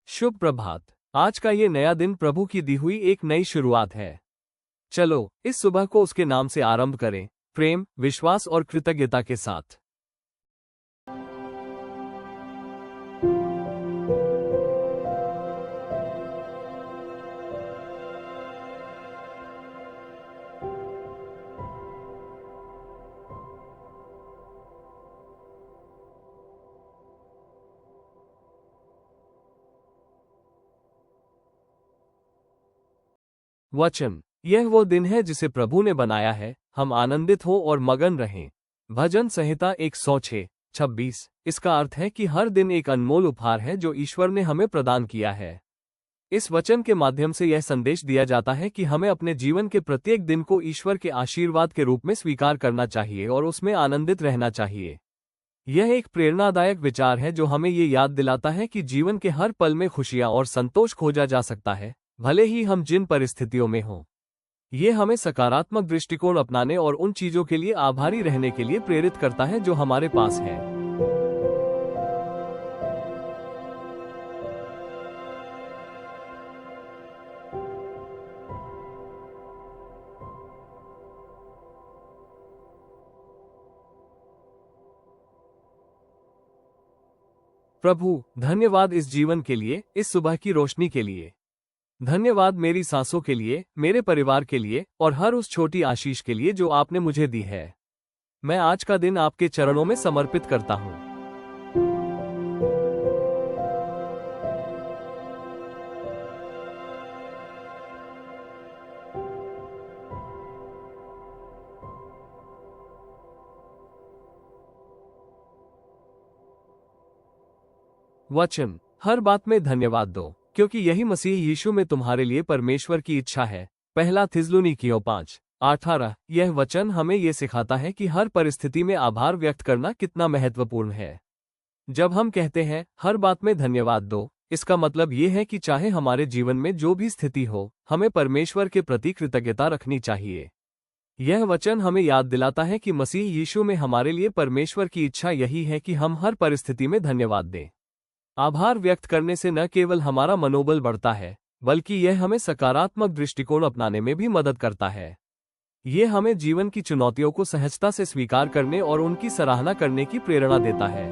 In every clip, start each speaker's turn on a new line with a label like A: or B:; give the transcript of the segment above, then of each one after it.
A: शुभ प्रभात। आज का ये नया दिन प्रभु की दी हुई एक नई शुरुआत है। चलो इस सुबह को उसके नाम से आरंभ करें, प्रेम, विश्वास और कृतज्ञता के साथ। वचन। यह वो दिन है जिसे प्रभु ने बनाया है, हम आनंदित हो और मगन रहें। भजन संहिता 106:26। इसका अर्थ है कि हर दिन एक अनमोल उपहार है जो ईश्वर ने हमें प्रदान किया है। इस वचन के माध्यम से यह संदेश दिया जाता है कि हमें अपने जीवन के प्रत्येक दिन को ईश्वर के आशीर्वाद के रूप में स्वीकार करना चाहिए और उसमें आनंदित रहना चाहिए। यह एक प्रेरणादायक विचार है जो हमें ये याद दिलाता है कि जीवन के हर पल में खुशियां और संतोष खोजा जा सकता है, भले ही हम जिन परिस्थितियों में हों। ये हमें सकारात्मक दृष्टिकोण अपनाने और उन चीजों के लिए आभारी रहने के लिए प्रेरित करता है जो हमारे पास है। प्रभु, धन्यवाद इस जीवन के लिए, इस सुबह की रोशनी के लिए। धन्यवाद मेरी सांसों के लिए, मेरे परिवार के लिए और हर उस छोटी आशीष के लिए जो आपने मुझे दी है। मैं आज का दिन आपके चरणों में समर्पित करता हूँ। वचन। हर बात में धन्यवाद दो, क्योंकि यही मसीह यीशु में तुम्हारे लिए परमेश्वर की इच्छा है। पहला थिस्सलुनीकियों 5:18। यह वचन हमें यह सिखाता है कि हर परिस्थिति में आभार व्यक्त करना कितना महत्वपूर्ण है। जब हम कहते हैं हर बात में धन्यवाद दो, इसका मतलब ये है कि चाहे हमारे जीवन में जो भी स्थिति हो, हमें परमेश्वर के प्रति कृतज्ञता रखनी चाहिए। यह वचन हमें याद दिलाता है कि मसीह यीशु में हमारे लिए परमेश्वर की इच्छा यही है कि हम हर परिस्थिति में धन्यवाद दें। आभार व्यक्त करने से न केवल हमारा मनोबल बढ़ता है, बल्कि यह हमें सकारात्मक दृष्टिकोण अपनाने में भी मदद करता है। ये हमें जीवन की चुनौतियों को सहजता से स्वीकार करने और उनकी सराहना करने की प्रेरणा देता है।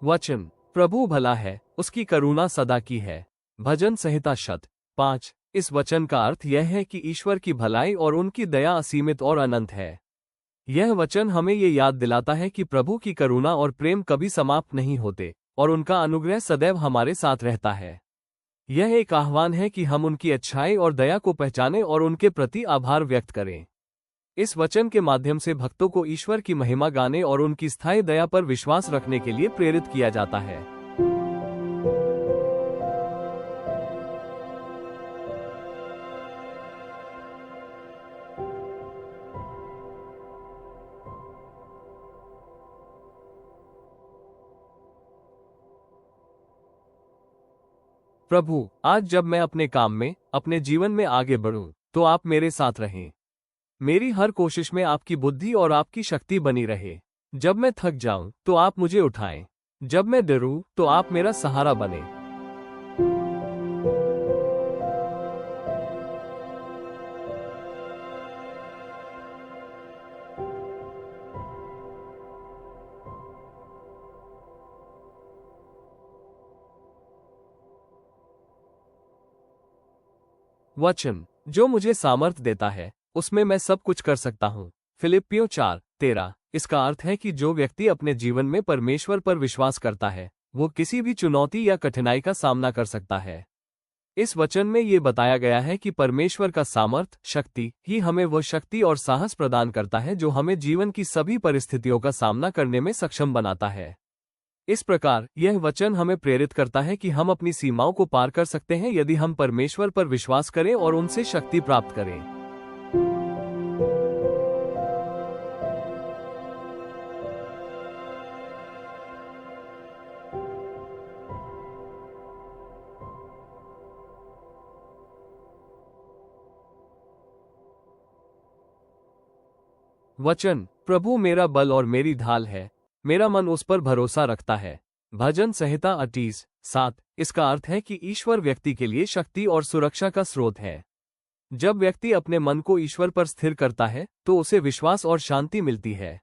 A: वचन। प्रभु भला है, उसकी करुणा सदा की है। भजन संहिता 5:5। इस वचन का अर्थ यह है कि ईश्वर की भलाई और उनकी दया असीमित और अनंत है। यह वचन हमें ये याद दिलाता है कि प्रभु की करुणा और प्रेम कभी समाप्त नहीं होते और उनका अनुग्रह सदैव हमारे साथ रहता है। यह एक आह्वान है कि हम उनकी अच्छाई और दया को पहचानें और उनके प्रति आभार व्यक्त करें। इस वचन के माध्यम से भक्तों को ईश्वर की महिमा गाने और उनकी स्थायी दया पर विश्वास रखने के लिए प्रेरित किया जाता है। प्रभु, आज जब मैं अपने काम में, अपने जीवन में आगे बढ़ूं, तो आप मेरे साथ रहें। मेरी हर कोशिश में आपकी बुद्धि और आपकी शक्ति बनी रहे। जब मैं थक जाऊं, तो आप मुझे उठाएं। जब मैं डरूं, तो आप मेरा सहारा बने। वचन। जो मुझे सामर्थ देता है, उसमें मैं सब कुछ कर सकता हूँ। फिलिप्पियों 4:13। इसका अर्थ है कि जो व्यक्ति अपने जीवन में परमेश्वर पर विश्वास करता है, वो किसी भी चुनौती या कठिनाई का सामना कर सकता है। इस वचन में ये बताया गया है कि परमेश्वर का सामर्थ, शक्ति ही हमें वह शक्ति और साहस प्रदान करता है जो हमें जीवन की सभी परिस्थितियों का सामना करने में सक्षम बनाता है। इस प्रकार यह वचन हमें प्रेरित करता है कि हम अपनी सीमाओं को पार कर सकते हैं यदि हम परमेश्वर पर विश्वास करें और उनसे शक्ति प्राप्त करें। वचन, प्रभु मेरा बल और मेरी ढाल है, मेरा मन उस पर भरोसा रखता है। भजन संहिता 28:7। इसका अर्थ है कि ईश्वर व्यक्ति के लिए शक्ति और सुरक्षा का स्रोत है। जब व्यक्ति अपने मन को ईश्वर पर स्थिर करता है तो उसे विश्वास और शांति मिलती है।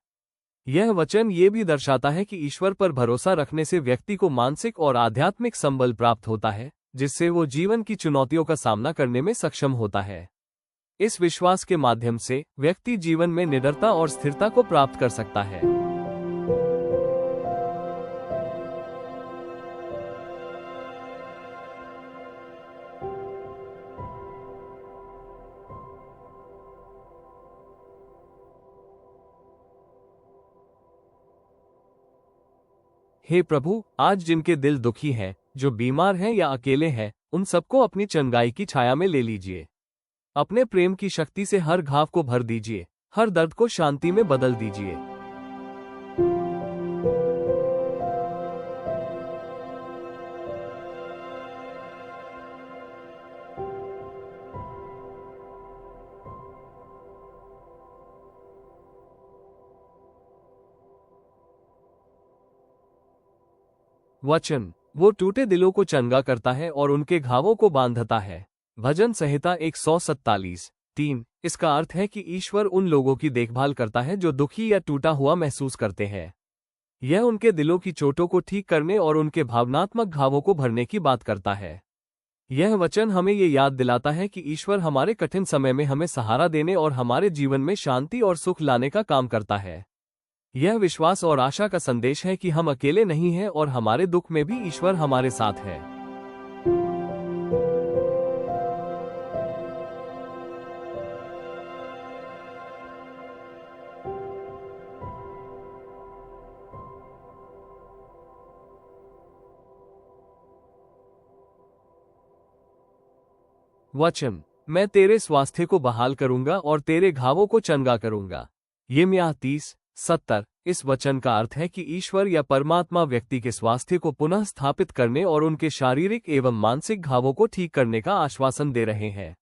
A: यह वचन ये भी दर्शाता है कि ईश्वर पर भरोसा रखने से व्यक्ति को मानसिक और आध्यात्मिक संबल प्राप्त होता है, जिससे वो जीवन की चुनौतियों का सामना करने में सक्षम होता है। इस विश्वास के माध्यम से व्यक्ति जीवन में निडरता और स्थिरता को प्राप्त कर सकता है। हे प्रभु, आज जिनके दिल दुखी हैं, जो बीमार हैं या अकेले हैं, उन सबको अपनी चंगाई की छाया में ले लीजिए। अपने प्रेम की शक्ति से हर घाव को भर दीजिए, हर दर्द को शांति में बदल दीजिए। वचन, वो टूटे दिलों को चंगा करता है और उनके घावों को बांधता है। भजन संहिता 147:3। इसका अर्थ है कि ईश्वर उन लोगों की देखभाल करता है जो दुखी या टूटा हुआ महसूस करते हैं। यह उनके दिलों की चोटों को ठीक करने और उनके भावनात्मक घावों को भरने की बात करता है। यह वचन हमें ये याद दिलाता है कि ईश्वर हमारे कठिन समय में हमें सहारा देने और हमारे जीवन में शांति और सुख लाने का काम करता है। यह विश्वास और आशा का संदेश है कि हम अकेले नहीं हैं और हमारे दुख में भी ईश्वर हमारे साथ है। वचन, मैं तेरे स्वास्थ्य को बहाल करूंगा और तेरे घावों को चंगा करूंगा। यिर्मयाह 30:70। इस वचन का अर्थ है कि ईश्वर या परमात्मा व्यक्ति के स्वास्थ्य को पुनः स्थापित करने और उनके शारीरिक एवं मानसिक घावों को ठीक करने का आश्वासन दे रहे हैं।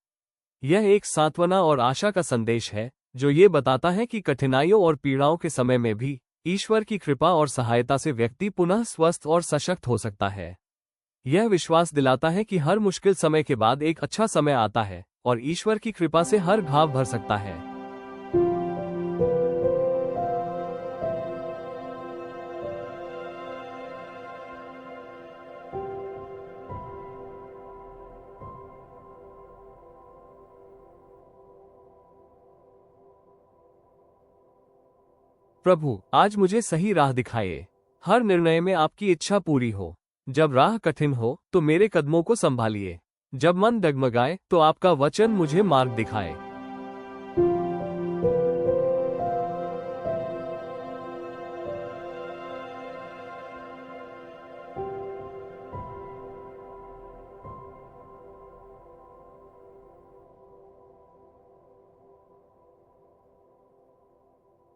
A: यह एक सांत्वना और आशा का संदेश है, जो ये बताता है कि कठिनाइयों और पीड़ाओं के समय में भी ईश्वर की कृपा और सहायता से व्यक्ति पुनः स्वस्थ और सशक्त हो सकता है। यह विश्वास दिलाता है कि हर मुश्किल समय के बाद एक अच्छा समय आता है और ईश्वर की कृपा से हर घाव भर सकता है। प्रभु, आज मुझे सही राह दिखाइए। हर निर्णय में आपकी इच्छा पूरी हो। जब राह कठिन हो तो मेरे कदमों को संभालिए। जब मन डगमगाए तो आपका वचन मुझे मार्ग दिखाए।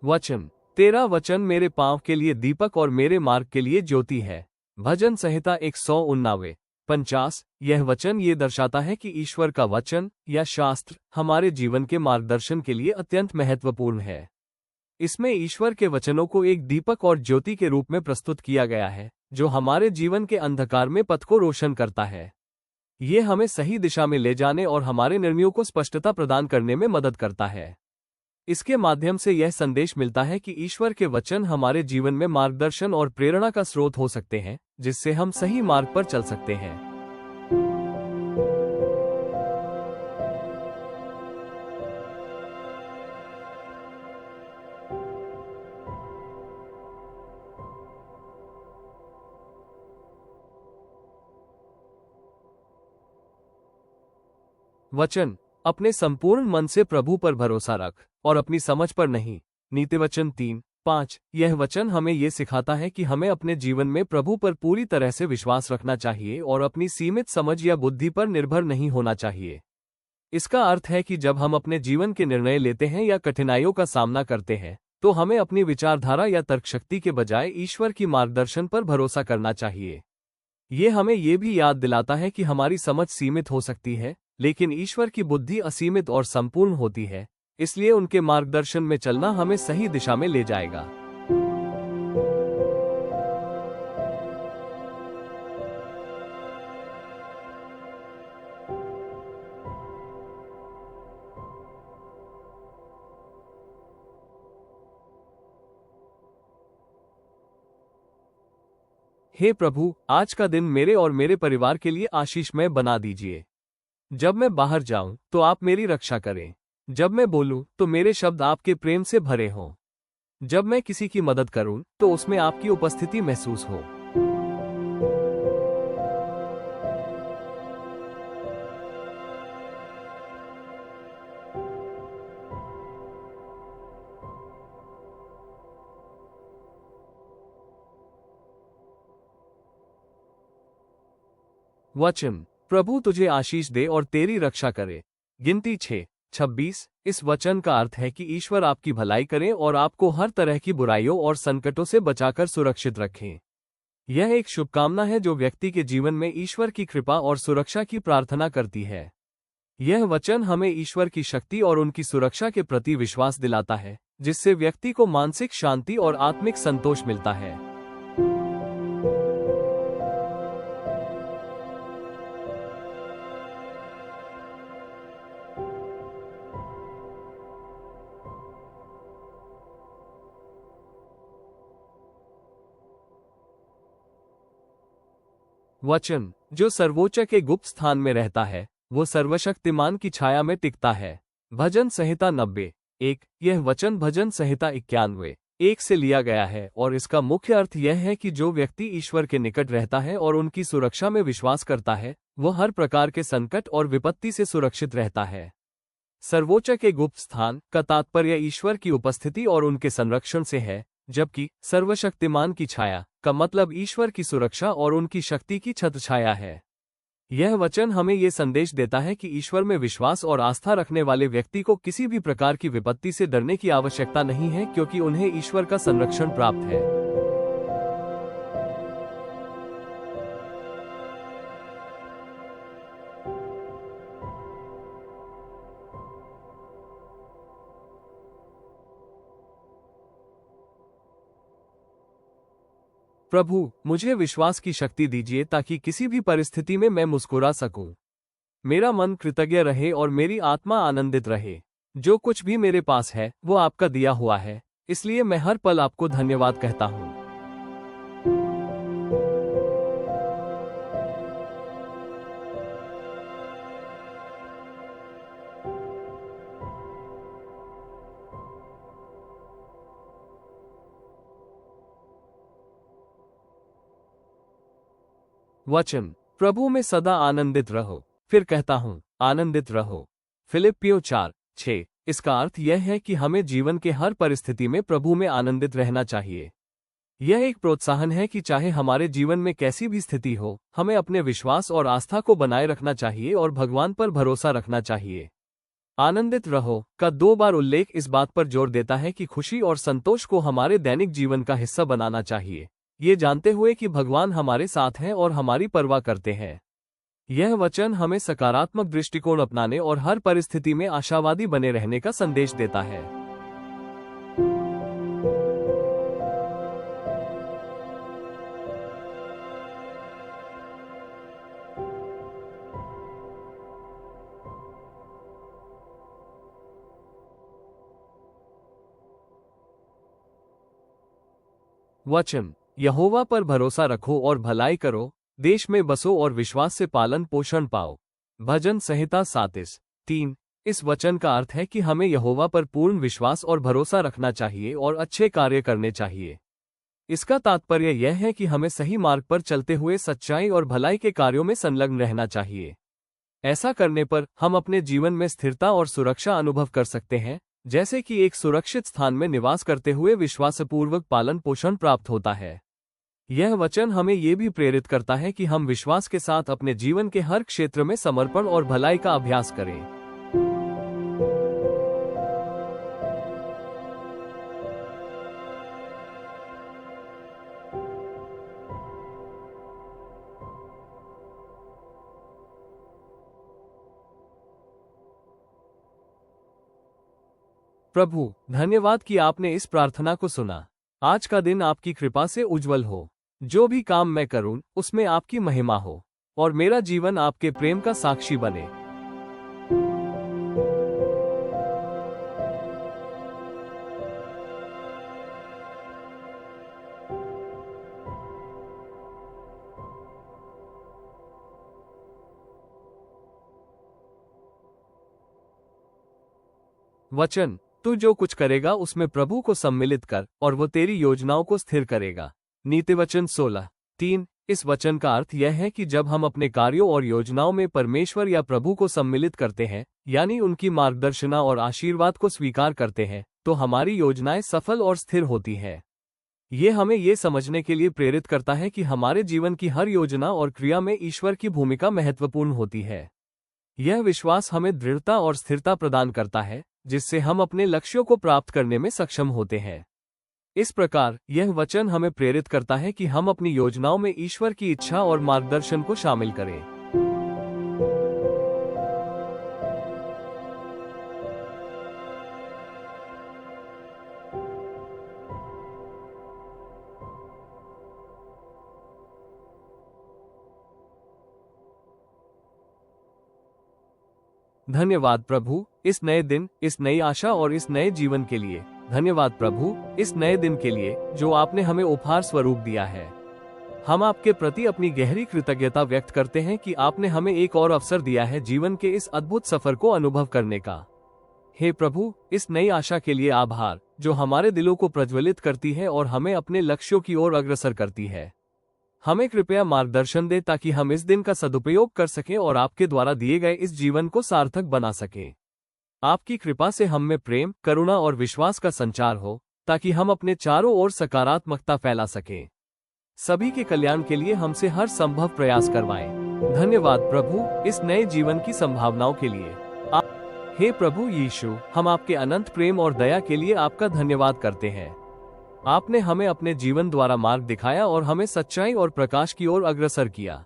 A: वचन, तेरा वचन मेरे पांव के लिए दीपक और मेरे मार्ग के लिए ज्योति है। भजन संहिता 149:50। यह वचन ये दर्शाता है कि ईश्वर का वचन या शास्त्र हमारे जीवन के मार्गदर्शन के लिए अत्यंत महत्वपूर्ण है। इसमें ईश्वर के वचनों को एक दीपक और ज्योति के रूप में प्रस्तुत किया गया है, जो हमारे जीवन के अंधकार में पथ को रोशन करता है। ये हमें सही दिशा में ले जाने और हमारे निर्णयों को स्पष्टता प्रदान करने में मदद करता है। इसके माध्यम से यह संदेश मिलता है कि ईश्वर के वचन हमारे जीवन में मार्गदर्शन और प्रेरणा का स्रोत हो सकते हैं, जिससे हम सही मार्ग पर चल सकते हैं। वचन, अपने संपूर्ण मन से प्रभु पर भरोसा रख और अपनी समझ पर नहीं। नीतिवचन 3:5। यह वचन हमें ये सिखाता है कि हमें अपने जीवन में प्रभु पर पूरी तरह से विश्वास रखना चाहिए और अपनी सीमित समझ या बुद्धि पर निर्भर नहीं होना चाहिए। इसका अर्थ है कि जब हम अपने जीवन के निर्णय लेते हैं या कठिनाइयों का सामना करते हैं, तो हमें अपनी विचारधारा या तर्कशक्ति के बजाय ईश्वर की मार्गदर्शन पर भरोसा करना चाहिए। ये हमें ये भी याद दिलाता है कि हमारी समझ सीमित हो सकती है, लेकिन ईश्वर की बुद्धि असीमित और संपूर्ण होती है। इसलिए उनके मार्गदर्शन में चलना हमें सही दिशा में ले जाएगा। हे प्रभु, आज का दिन मेरे और मेरे परिवार के लिए आशीषमय बना दीजिए। जब मैं बाहर जाऊं तो आप मेरी रक्षा करें। जब मैं बोलूं तो मेरे शब्द आपके प्रेम से भरे हों। जब मैं किसी की मदद करूं तो उसमें आपकी उपस्थिति महसूस हो। वचन, प्रभु तुझे आशीष दे और तेरी रक्षा करे। गिनती 6:26। इस वचन का अर्थ है कि ईश्वर आपकी भलाई करें और आपको हर तरह की बुराइयों और संकटों से बचाकर सुरक्षित रखें। यह एक शुभकामना है जो व्यक्ति के जीवन में ईश्वर की कृपा और सुरक्षा की प्रार्थना करती है। यह वचन हमें ईश्वर की शक्ति और उनकी सुरक्षा के प्रति विश्वास दिलाता है, जिससे व्यक्ति को मानसिक शांति और आत्मिक संतोष मिलता है। वचन, जो सर्वोच्च के गुप्त स्थान में रहता है वो सर्वशक्तिमान की छाया में टिकता है। भजन संहिता 90:1। यह वचन भजन संहिता 91:1 से लिया गया है और इसका मुख्य अर्थ यह है कि जो व्यक्ति ईश्वर के निकट रहता है और उनकी सुरक्षा में विश्वास करता है, वो हर प्रकार के संकट और विपत्ति से सुरक्षित रहता है। सर्वोच्च के गुप्त स्थान का तात्पर्य ईश्वर की उपस्थिति और उनके संरक्षण से है, जबकि सर्वशक्तिमान की छाया का मतलब ईश्वर की सुरक्षा और उनकी शक्ति की छत्रछाया है। यह वचन हमें ये संदेश देता है कि ईश्वर में विश्वास और आस्था रखने वाले व्यक्ति को किसी भी प्रकार की विपत्ति से डरने की आवश्यकता नहीं है, क्योंकि उन्हें ईश्वर का संरक्षण प्राप्त है। प्रभु, मुझे विश्वास की शक्ति दीजिए ताकि किसी भी परिस्थिति में मैं मुस्कुरा सकूं। मेरा मन कृतज्ञ रहे और मेरी आत्मा आनंदित रहे। जो कुछ भी मेरे पास है वो आपका दिया हुआ है, इसलिए मैं हर पल आपको धन्यवाद कहता हूँ। वचन, प्रभु में सदा आनंदित रहो। फिर कहता हूँ, आनंदित रहो। फिलिप्पियों 4:6। इसका अर्थ यह है कि हमें जीवन के हर परिस्थिति में प्रभु में आनंदित रहना चाहिए। यह एक प्रोत्साहन है कि चाहे हमारे जीवन में कैसी भी स्थिति हो, हमें अपने विश्वास और आस्था को बनाए रखना चाहिए और भगवान पर भरोसा रखना चाहिए। आनंदित रहो का 2 बार उल्लेख इस बात पर जोर देता है कि खुशी और संतोष को हमारे दैनिक जीवन का हिस्सा बनाना चाहिए, ये जानते हुए कि भगवान हमारे साथ हैं और हमारी परवाह करते हैं। यह वचन हमें सकारात्मक दृष्टिकोण अपनाने और हर परिस्थिति में आशावादी बने रहने का संदेश देता है। वचन, यहोवा पर भरोसा रखो और भलाई करो, देश में बसो और विश्वास से पालन पोषण पाओ। भजन संहिता 37:3। इस वचन का अर्थ है कि हमें यहोवा पर पूर्ण विश्वास और भरोसा रखना चाहिए और अच्छे कार्य करने चाहिए। इसका तात्पर्य यह है कि हमें सही मार्ग पर चलते हुए सच्चाई और भलाई के कार्यों में संलग्न रहना चाहिए। ऐसा करने पर हम अपने जीवन में स्थिरता और सुरक्षा अनुभव कर सकते हैं, जैसे कि एक सुरक्षित स्थान में निवास करते हुए विश्वासपूर्वक पालन पोषण प्राप्त होता है। यह वचन हमें ये भी प्रेरित करता है कि हम विश्वास के साथ अपने जीवन के हर क्षेत्र में समर्पण और भलाई का अभ्यास करें। प्रभु, धन्यवाद कि आपने इस प्रार्थना को सुना। आज का दिन आपकी कृपा से उज्जवल हो। जो भी काम मैं करूं, उसमें आपकी महिमा हो और मेरा जीवन आपके प्रेम का साक्षी बने। वचन, तू जो कुछ करेगा उसमें प्रभु को सम्मिलित कर और वो तेरी योजनाओं को स्थिर करेगा। नीतिवचन 16:3। इस वचन का अर्थ यह है कि जब हम अपने कार्यों और योजनाओं में परमेश्वर या प्रभु को सम्मिलित करते हैं, यानी उनकी मार्गदर्शना और आशीर्वाद को स्वीकार करते हैं, तो हमारी योजनाएं सफल और स्थिर होती है। ये हमें ये समझने के लिए प्रेरित करता है कि हमारे जीवन की हर योजना और क्रिया में ईश्वर की भूमिका महत्वपूर्ण होती है। यह विश्वास हमें दृढ़ता और स्थिरता प्रदान करता है, जिससे हम अपने लक्ष्यों को प्राप्त करने में सक्षम होते हैं। इस प्रकार यह वचन हमें प्रेरित करता है कि हम अपनी योजनाओं में ईश्वर की इच्छा और मार्गदर्शन को शामिल करें। धन्यवाद प्रभु, इस नए दिन, इस नई आशा और इस नए जीवन के लिए। धन्यवाद प्रभु, इस नए दिन के लिए जो आपने हमें उपहार स्वरूप दिया है। हम आपके प्रति अपनी गहरी कृतज्ञता व्यक्त करते हैं कि आपने हमें एक और अवसर दिया है जीवन के इस अद्भुत सफर को अनुभव करने का। हे प्रभु, इस नई आशा के लिए आभार, जो हमारे दिलों को प्रज्वलित करती है और हमें अपने लक्ष्यों की ओर अग्रसर करती है। हमें कृपया मार्गदर्शन दे ताकि हम इस दिन का सदुपयोग कर सकें और आपके द्वारा दिए गए इस जीवन को सार्थक बना सकें। आपकी कृपा से हम में प्रेम, करुणा और विश्वास का संचार हो, ताकि हम अपने चारों ओर सकारात्मकता फैला सकें। सभी के कल्याण के लिए हमसे हर संभव प्रयास करवाएं। धन्यवाद प्रभु, इस नए जीवन की संभावनाओं के लिए। हे प्रभु यीशु, हम आपके अनंत प्रेम और दया के लिए आपका धन्यवाद करते हैं। आपने हमें अपने जीवन द्वारा मार्ग दिखाया और हमें सच्चाई और प्रकाश की ओर अग्रसर किया।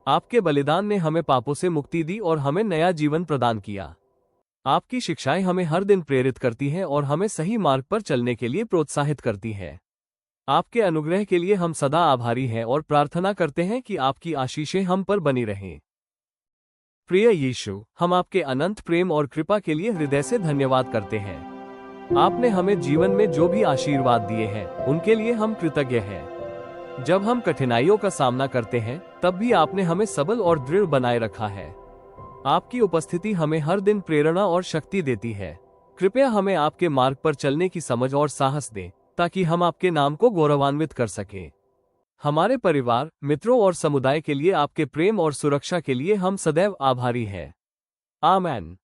A: आपके बलिदान ने हमें पापों से मुक्ति दी और हमें नया जीवन प्रदान किया। आपकी शिक्षाएं हमें हर दिन प्रेरित करती हैं और हमें सही मार्ग पर चलने के लिए प्रोत्साहित करती हैं। आपके अनुग्रह के लिए हम सदा आभारी हैं और प्रार्थना करते हैं कि आपकी आशीषें हम पर बनी रहें। प्रिय यीशु, हम आपके अनंत प्रेम और कृपा के लिए हृदय से धन्यवाद करते हैं। आपने हमें जीवन में जो भी आशीर्वाद दिए हैं, उनके लिए हम कृतज्ञ हैं। जब हम कठिनाइयों का सामना करते हैं, तब भी आपने हमें सबल और दृढ़ बनाए रखा है। आपकी उपस्थिति हमें हर दिन प्रेरणा और शक्ति देती है। कृपया हमें आपके मार्ग पर चलने की समझ और साहस दें, ताकि हम आपके नाम को गौरवान्वित कर सकें। हमारे परिवार, मित्रों और समुदाय के लिए आपके प्रेम और सुरक्षा के लिए हम सदैव आभारी हैं। आमीन।